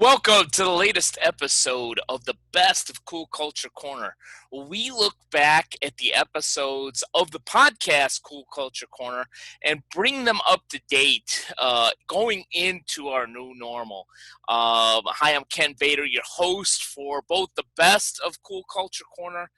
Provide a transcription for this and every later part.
Welcome to the latest episode of the Best of Cool Culture Corner. We look back at the episodes of the podcast Cool Culture Corner and bring them up to date going into our new normal. Hi, I'm Ken Bader, your host for both the Best of Cool Culture Corner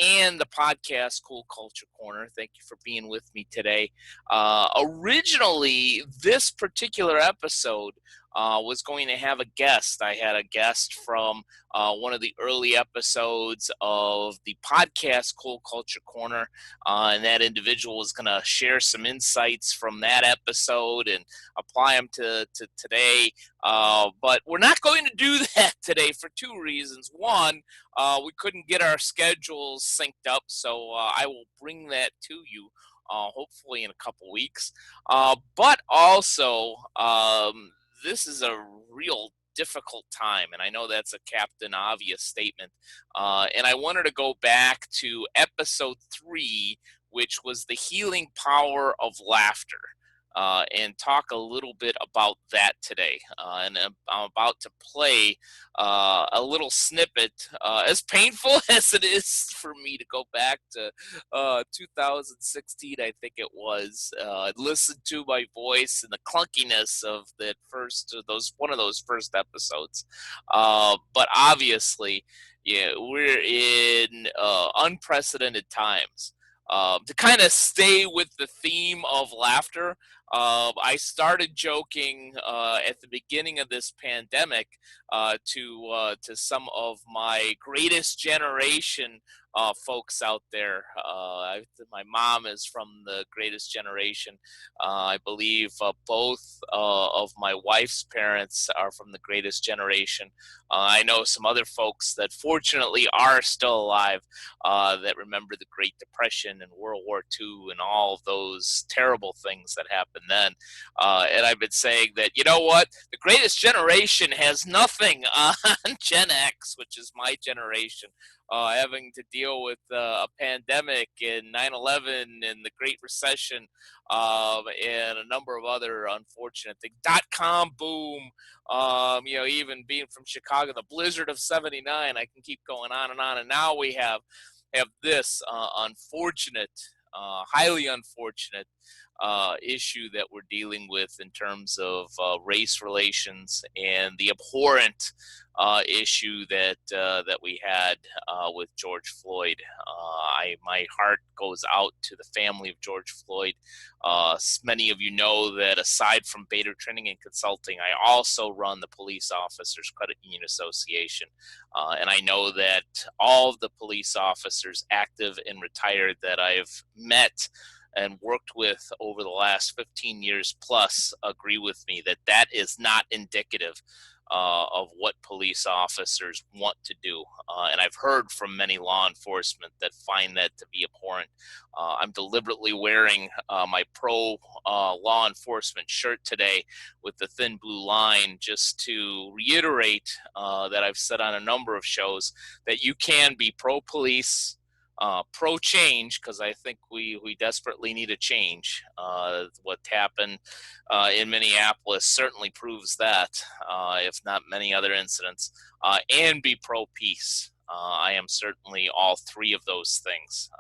and the podcast Cool Culture Corner. Thank you for being with me today. Originally, this particular episode was going to have a guest. I had a guest from one of the early episodes of the podcast Cool Culture Corner, and that individual was going to share some insights from that episode and apply them to today. But we're not going to do that today for two reasons. One, we couldn't get our schedules synced up, so I will bring that to you. Hopefully in a couple weeks, but also this is a real difficult time, and I know that's a Captain Obvious statement. And I wanted to go back to episode 3, which was the healing power of laughter, and talk a little bit about that today. And I'm about to play a little snippet, as painful as it is for me to go back to 2016, I think it was. Listen to my voice and the clunkiness of that first, one of those first episodes. But obviously, yeah, we're in unprecedented times. To kind of stay with the theme of laughter, I started joking at the beginning of this pandemic to some of my greatest generation folks out there. My mom is from the greatest generation. I believe both of my wife's parents are from the greatest generation. I know some other folks that fortunately are still alive that remember the Great Depression and World War II and all of those terrible things that happened then. And I've been saying that, you know what? The greatest generation has nothing on Gen X, which is my generation. Having to deal with a pandemic and 9/11 and the Great Recession and a number of other unfortunate things. .com boom, even being from Chicago, the blizzard of '79. I can keep going on and on. And now we have this unfortunate, highly unfortunate issue that we're dealing with in terms of race relations and the abhorrent issue that we had with George Floyd. My heart goes out to the family of George Floyd. Many of you know that aside from Bader Training and Consulting, I also run the Police Officers Credit Union Association. And I know that all of the police officers, active and retired, that I've met and worked with over the last 15 years plus agree with me that that is not indicative of what police officers want to do. And I've heard from many law enforcement that find that to be abhorrent. I'm deliberately wearing my pro law enforcement shirt today with the thin blue line just to reiterate that I've said on a number of shows that you can be pro police, pro change, because I think we desperately need a change. What happened in Minneapolis certainly proves that, if not many other incidents, and be pro peace. I am certainly all three of those things.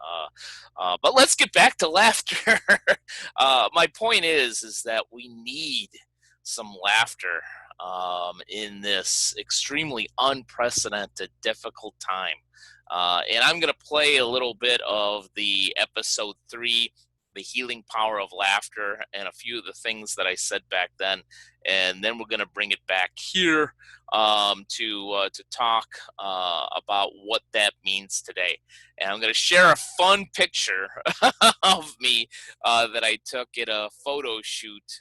But let's get back to laughter. My point is that we need some laughter in this extremely unprecedented, difficult time. And I'm going to play a little bit of the episode 3, the healing power of laughter, and a few of the things that I said back then. And then we're going to bring it back here to talk about what that means today. And I'm going to share a fun picture of me that I took at a photo shoot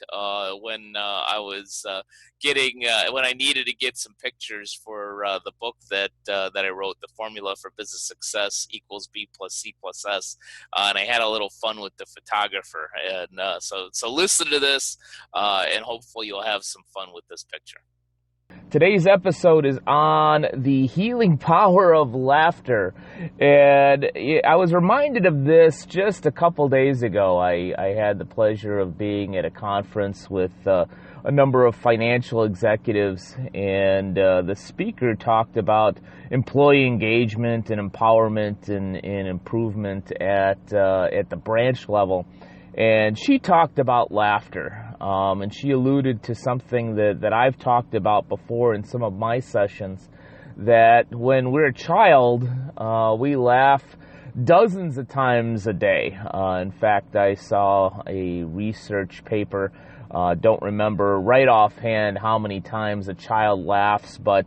when I was when I needed to get some pictures for the book that I wrote, The Formula for Business Success equals B plus C plus S. And I had a little fun with the photographer. And so listen to this, and hopefully you'll have some fun with this picture. Today's episode is on the healing power of laughter. And I was reminded of this just a couple days ago. I had the pleasure of being at a conference with a number of financial executives, and the speaker talked about employee engagement and empowerment and improvement at the branch level. And she talked about laughter, and she alluded to something that I've talked about before in some of my sessions, that when we're a child, we laugh dozens of times a day. In fact, I saw a research paper, don't remember right offhand how many times a child laughs, but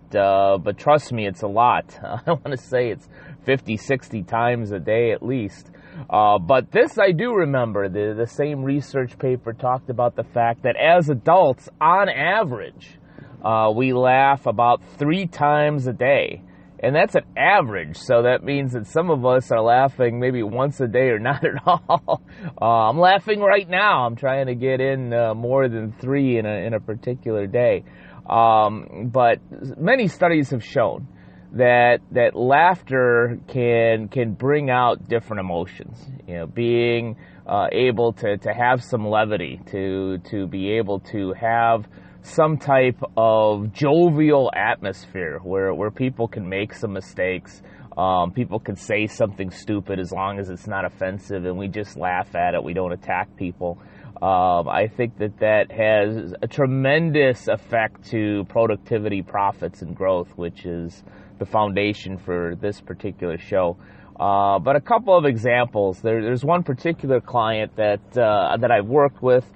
trust me, it's a lot. I want to say it's 50, 60 times a day at least. But this I do remember. The same research paper talked about the fact that as adults, on average, we laugh about 3 times a day. And that's an average, so that means that some of us are laughing maybe once a day or not at all. I'm laughing right now. I'm trying to get in more than 3 in a particular day. But many studies have shown that laughter can bring out different emotions. You know, being able to have some levity, to be able to have some type of jovial atmosphere where people can make some mistakes. People can say something stupid as long as it's not offensive and we just laugh at it. We don't attack people. I think that has a tremendous effect to productivity, profits, and growth, which is the foundation for this particular show. But a couple of examples. There's one particular client that I've worked with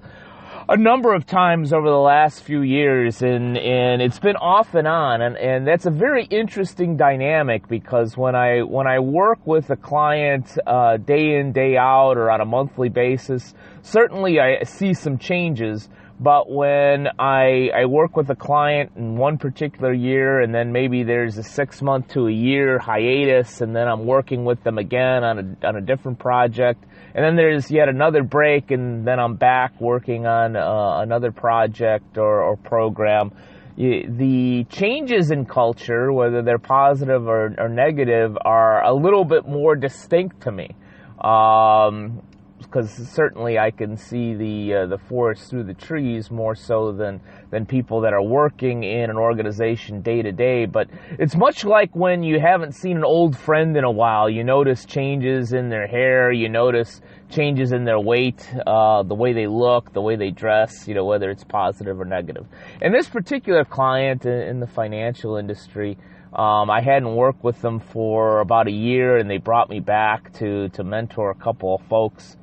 a number of times over the last few years, and it's been off and on, and that's a very interesting dynamic, because when I work with a client day in, day out, or on a monthly basis, certainly I see some changes. But when I work with a client in one particular year, and then maybe there's a 6-month to a year hiatus, and then I'm working with them again on a different project, and then there's yet another break, and then I'm back working on another project or program, the changes in culture, whether they're positive or negative, are a little bit more distinct to me. Because certainly I can see the forest through the trees more so than people that are working in an organization day to day. But it's much like when you haven't seen an old friend in a while. You notice changes in their hair, you notice changes in their weight, the way they look, the way they dress, whether it's positive or negative. And this particular client in the financial industry, I hadn't worked with them for about a year, and they brought me back to mentor a couple of folks.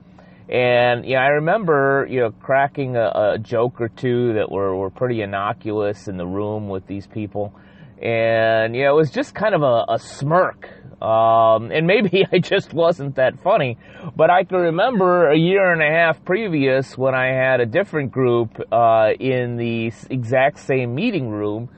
And I remember cracking a joke or two that were pretty innocuous in the room with these people, and it was just kind of a smirk, and maybe I just wasn't that funny, but I can remember a year and a half previous when I had a different group in the exact same meeting room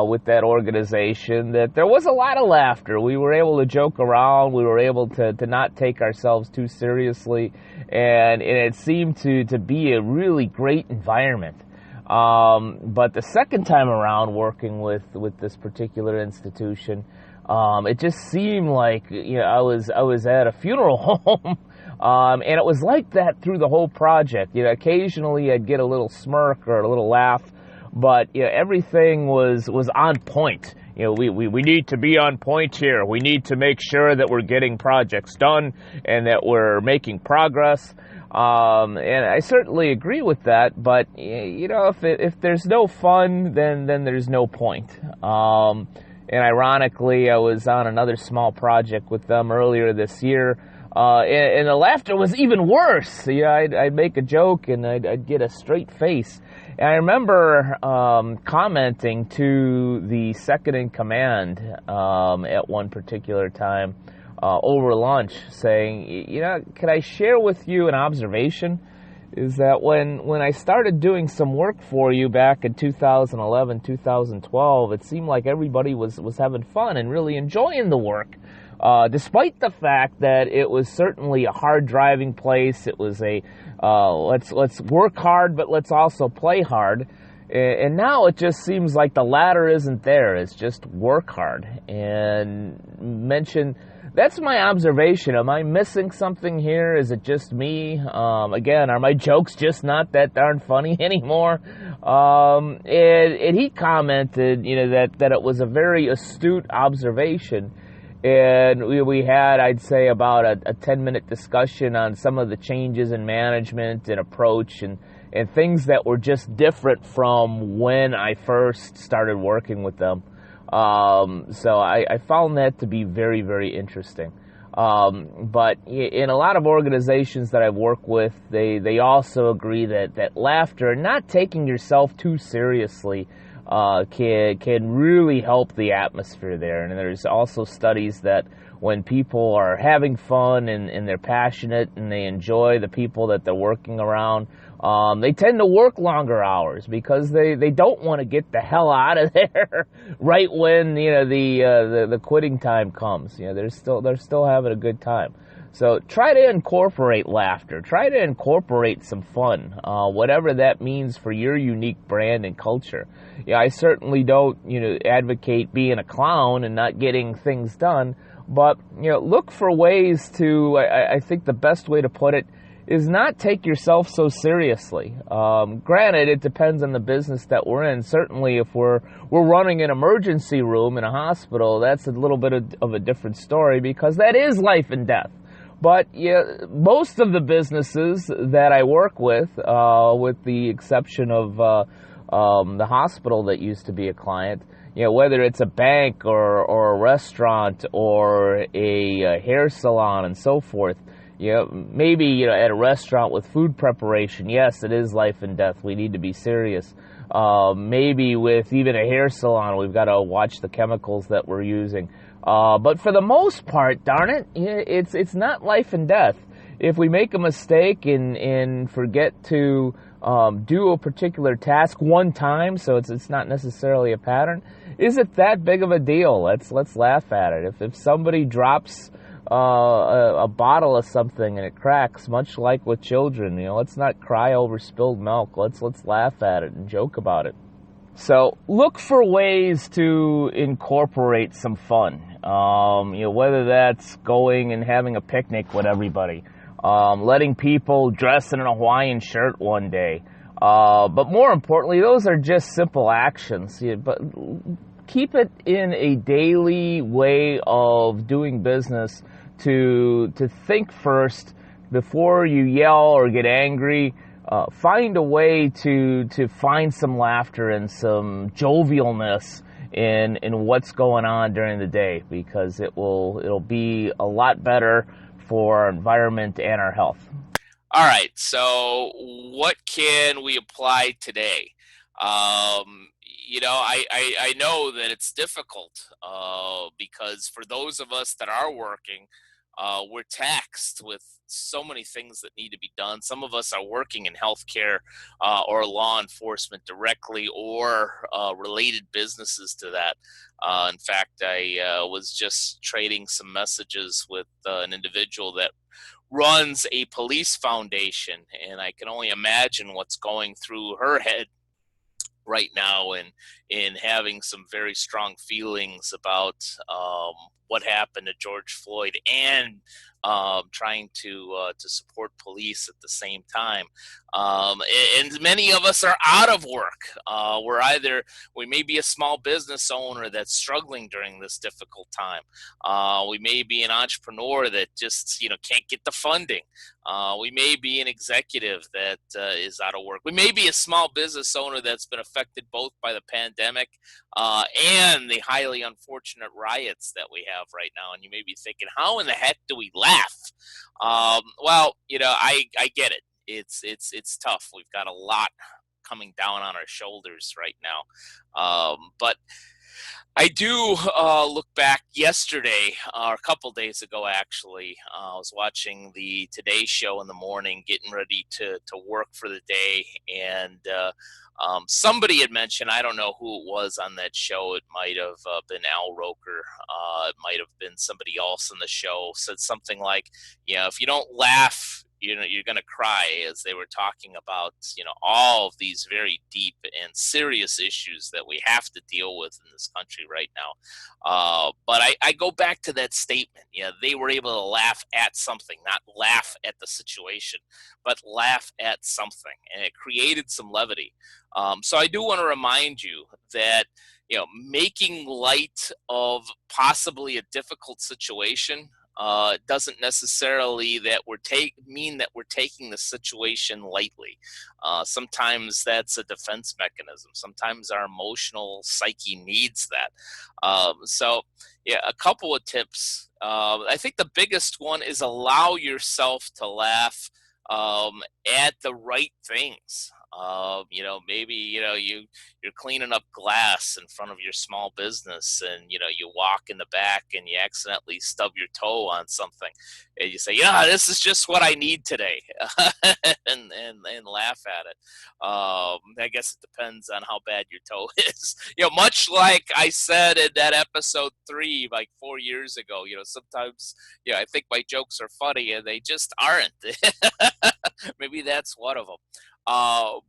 with that organization, that there was a lot of laughter. We were able to joke around. We were able to not take ourselves too seriously. And it seemed to be a really great environment. But the second time around working with this particular institution, it just seemed like I was at a funeral home. And it was like that through the whole project. Occasionally I'd get a little smirk or a little laugh, but everything was on point. We need to be on point here. We need to make sure that we're getting projects done and that we're making progress. And I certainly agree with that. But if there's no fun, then there's no point. And ironically, I was on another small project with them earlier this year. And the laughter was even worse. I'd make a joke and I'd get a straight face. And I remember commenting to the second in command at one particular time over lunch, saying, could I share with you an observation? Is that when I started doing some work for you back in 2011, 2012, it seemed like everybody was having fun and really enjoying the work. Despite the fact that it was certainly a hard driving place. It was a let's work hard, but let's also play hard. And now it just seems like the latter isn't there. It's just work hard. And mention that's my observation. Am I missing something here? Is it just me? Again, are my jokes just not that darn funny anymore? And he commented, that it was a very astute observation. And we had, I'd say, about a 10-minute discussion on some of the changes in management and approach and things that were just different from when I first started working with them. So I found that to be very, very interesting. But in a lot of organizations that I've worked with, they also agree that laughter, not taking yourself too seriously, can really help the atmosphere there. And there's also studies that when people are having fun and they're passionate and they enjoy the people that they're working around, they tend to work longer hours because they don't want to get the hell out of there right when the quitting time comes. They're still having a good time. So try to incorporate laughter. Try to incorporate some fun, whatever that means for your unique brand and culture. I certainly don't, advocate being a clown and not getting things done, but, look for ways to, I think the best way to put it is not take yourself so seriously. Granted, it depends on the business that we're in. Certainly, if we're running an emergency room in a hospital, that's a little bit of a different story because that is life and death. But most of the businesses that I work with the exception of the hospital that used to be a client, whether it's a bank or a restaurant or a hair salon and so forth, maybe at a restaurant with food preparation, yes, it is life and death. We need to be serious. Maybe with even a hair salon, we've got to watch the chemicals that we're using. But for the most part, darn it, it's not life and death. If we make a mistake and forget to do a particular task one time, so it's not necessarily a pattern, is it that big of a deal? Let's laugh at it. If somebody drops a bottle of something and it cracks, much like with children, let's not cry over spilled milk. Let's laugh at it and joke about it. So look for ways to incorporate some fun. Whether that's going and having a picnic with everybody, letting people dress in a Hawaiian shirt one day. But more importantly, those are just simple actions. But keep it in a daily way of doing business to think first before you yell or get angry. Find a way to find some laughter and some jovialness in what's going on during the day, because it'll be a lot better for our environment and our health. All right, so what can we apply today? I know that it's difficult because for those of us that are working, we're taxed with so many things that need to be done. Some of us are working in healthcare or law enforcement directly or related businesses to that. In fact, I was just trading some messages with an individual that runs a police foundation, and I can only imagine what's going through her head right now and in having some very strong feelings about what happened to George Floyd and trying to support police at the same time. And many of us are out of work. We may be a small business owner that's struggling during this difficult time. We may be an entrepreneur that just can't get the funding. We may be an executive that is out of work. We may be a small business owner that's been affected both by the pandemic and the highly unfortunate riots that we have right now. And you may be thinking, how in the heck do we laugh? I get it. It's tough. We've got a lot coming down on our shoulders right now. But I do look back yesterday, or a couple days ago, actually. I was watching the Today Show in the morning, getting ready to work for the day. And Somebody had mentioned, I don't know who it was on that show. It might have been Al Roker. It might have been somebody else on the show. Said something like, if you don't laugh, you're going to cry, as they were talking about, all of these very deep and serious issues that we have to deal with in this country right now. But I go back to that statement. They were able to laugh at something, not laugh at the situation, but laugh at something. And it created some levity. So I do want to remind you that, making light of possibly a difficult situation doesn't necessarily mean that we're taking the situation lightly. Sometimes that's a defense mechanism. Sometimes our emotional psyche needs that. So, yeah, a couple of tips. I think the biggest one is allow yourself to laugh at the right things. Maybe you're cleaning up glass in front of your small business, and you walk in the back and you accidentally stub your toe on something, and you say, "Yeah, this is just what I need today," and laugh at it. I guess it depends on how bad your toe is. Much like I said in that episode 3, like 4 years ago. Sometimes, I think my jokes are funny and they just aren't. Maybe that's one of them.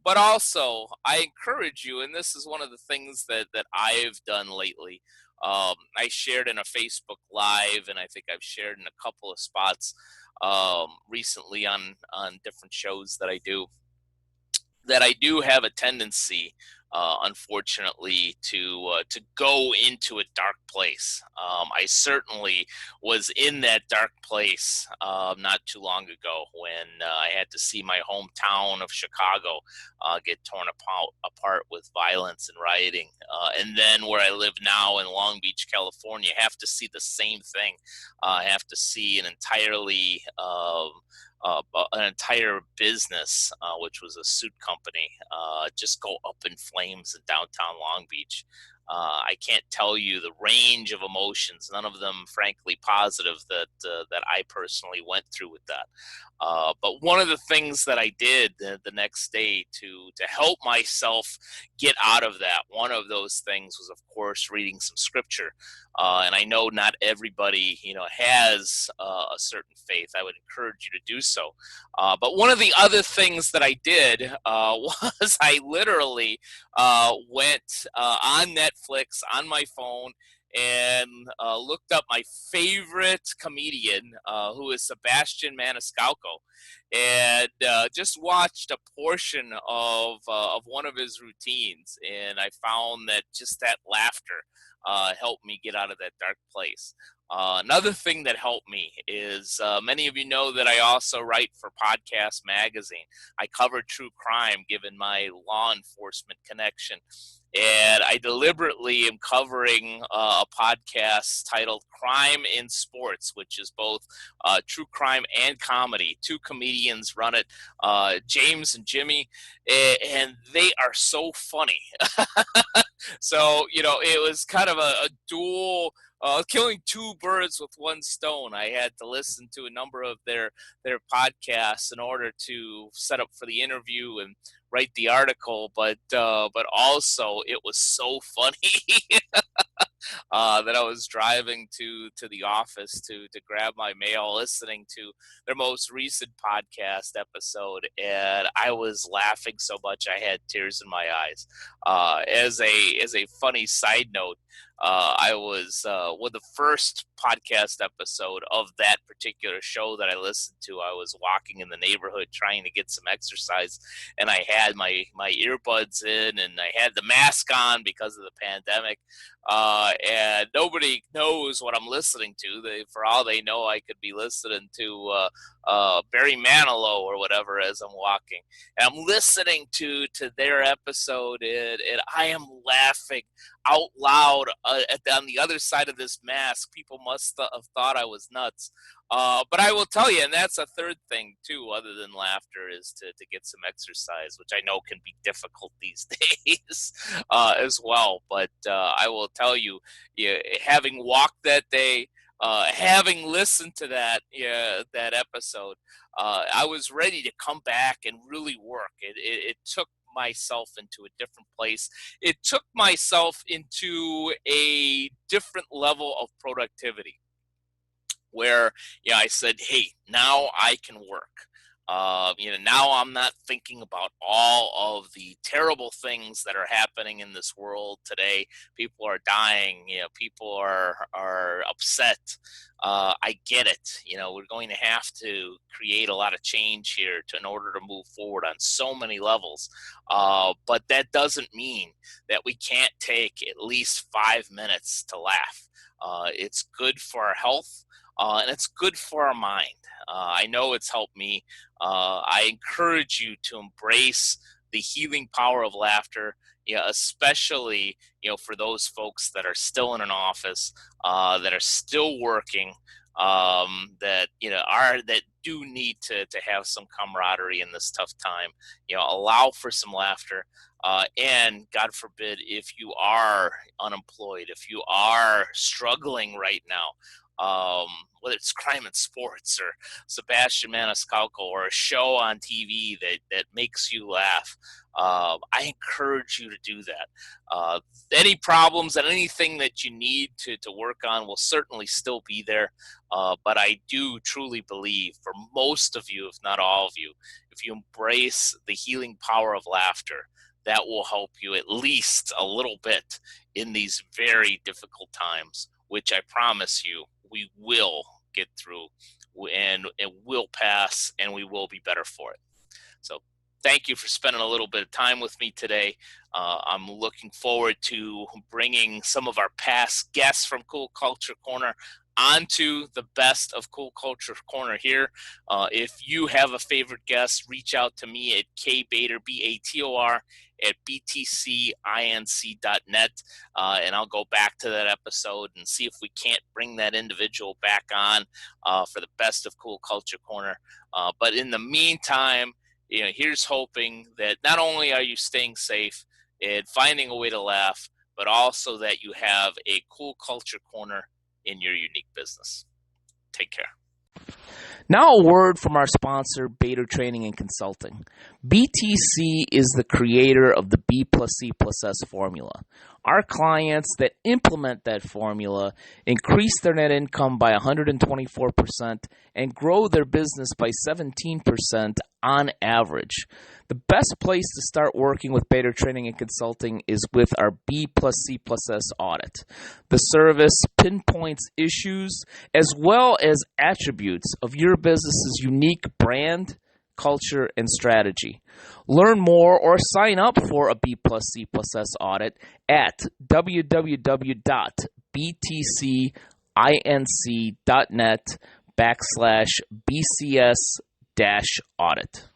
But also, I encourage you, and this is one of the things that I've done lately. I shared in a Facebook Live, and I think I've shared in a couple of spots recently on different shows that I do. That I do have a tendency, unfortunately, to go into a dark place. I certainly was in that dark place not too long ago when I had to see my hometown of Chicago get torn apart with violence and rioting, and then where I live now in Long Beach, California, have to see the same thing. Have to see an entire business, which was a suit company, just go up in flames in downtown Long Beach. I can't tell you the range of emotions, none of them, frankly, positive, that I personally went through with that. But one of the things that I did the next day to help myself get out of that, one of those things was, of course, reading some scripture. And I know not everybody, has a certain faith. I would encourage you to do so. But one of the other things that I did was I literally went on Netflix on my phone and looked up my favorite comedian, who is Sebastian Maniscalco, and just watched a portion of one of his routines, and I found that just that laughter helped me get out of that dark place. Another thing that helped me is many of you know that I also write for Podcast Magazine. I cover true crime given my law enforcement connection. And I deliberately am covering a podcast titled Crime in Sports, which is both true crime and comedy. Two comedians run it, James and Jimmy, and they are so funny. So, it was kind of a dual, killing two birds with one stone. I had to listen to a number of their podcasts in order to set up for the interview and write the article, but also it was so funny that I was driving to the office to grab my mail, listening to their most recent podcast episode, and I was laughing so much I had tears in my eyes. As a funny side note, I was with the first podcast episode of that particular show that I listened to. I was walking in the neighborhood trying to get some exercise, and I had my earbuds in, and I had the mask on because of the pandemic. And nobody knows what I'm listening to. For all they know, I could be listening to Barry Manilow or whatever as I'm walking. And I'm listening to their episode, and I am laughing out loud on the other side of this mask. People must have thought I was nuts. But I will tell you, and that's a third thing too, other than laughter, is to get some exercise, which I know can be difficult these days as well. But I will tell you, having walked that day, having listened to that episode, I was ready to come back and really work. It took myself into a different place. It took myself into a different level of productivity where I said, hey, now I can work. Now I'm not thinking about all of the terrible things that are happening in this world today. People are dying. People are upset. I get it. We're going to have to create a lot of change here in order to move forward on so many levels. But that doesn't mean that we can't take at least 5 minutes to laugh. It's good for our health. And it's good for our mind. I know it's helped me. I encourage you to embrace the healing power of laughter, especially for those folks that are still in an office, that are still working, that do need to have some camaraderie in this tough time. Allow for some laughter. And God forbid, if you are unemployed, if you are struggling right now, whether it's Crime and Sports or Sebastian Maniscalco or a show on TV that makes you laugh, I encourage you to do that. Any problems and anything that you need to work on will certainly still be there. But I do truly believe for most of you, if not all of you, if you embrace the healing power of laughter, that will help you at least a little bit in these very difficult times, which I promise you we will get through, and it will pass, and we will be better for it. So thank you for spending a little bit of time with me today. I'm looking forward to bringing some of our past guests from Cool Culture Corner onto the best of Cool Culture Corner here. If you have a favorite guest, reach out to me at kbator, BATOR, at btcinc.net, and I'll go back to that episode and see if we can't bring that individual back on for the best of Cool Culture Corner. But in the meantime, here's hoping that not only are you staying safe and finding a way to laugh, but also that you have a Cool Culture Corner in your unique business. Take care. Now a word from our sponsor, Bader Training and Consulting. BTC is the creator of the B+C+S formula. Our clients that implement that formula increase their net income by 124% and grow their business by 17% on average. The best place to start working with Bader Training and Consulting is with our B+C+S audit. The service pinpoints issues as well as attributes of your business's unique brand, culture, and strategy. Learn more or sign up for a B+C+S audit at www.btcinc.net/BCS-audit.